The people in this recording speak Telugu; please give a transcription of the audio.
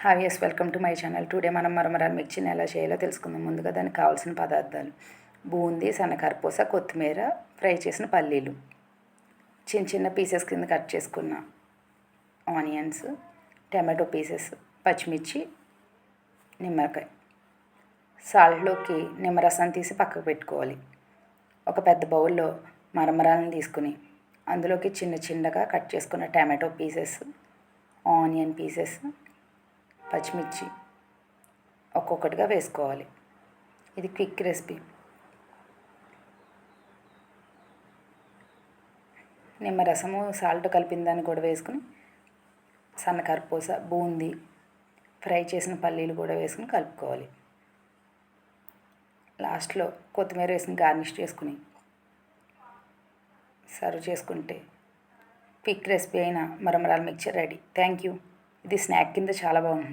Hi yes welcome to my channel. Today మనం మరమరాల మిర్చిని ఎలా చేయాలో తెలుసుకుందాం. ముందుగా దానికి కావాల్సిన పదార్థాలు: బూందీ, సన్నకరపూస, కొత్తిమీర, ఫ్రై చేసిన పల్లీలు, చిన్న చిన్న పీసెస్ కింద కట్ చేసుకున్న ఆనియన్స్, టమాటో పీసెస్, పచ్చిమిర్చి, నిమ్మకాయ. సాల్ట్లోకి నిమ్మరసం తీసి పక్కకు పెట్టుకోవాలి. ఒక పెద్ద బౌల్లో మరమరాలను తీసుకుని అందులోకి చిన్న చిన్నగా కట్ చేసుకున్న టమాటో పీసెస్, ఆనియన్ పీసెస్, పచ్చిమిర్చి ఒక్కొక్కటిగా వేసుకోవాలి. ఇది క్విక్ రెసిపీ. నిమ్మరసము, సాల్ట్ కలిపిన దాన్ని కూడా వేసుకుని సన్నకరపూస, బూందీ, ఫ్రై చేసిన పల్లీలు కూడా వేసుకుని కలుపుకోవాలి. లాస్ట్లో కొత్తిమీర వేసుకుని గార్నిష్ చేసుకుని సర్వ్ చేసుకుంటే క్విక్ రెసిపీ అయిన మరమరాల మిక్చర్ రెడీ. Thank you. ఇది స్నాక్ కింద చాలా బాగుంటుంది.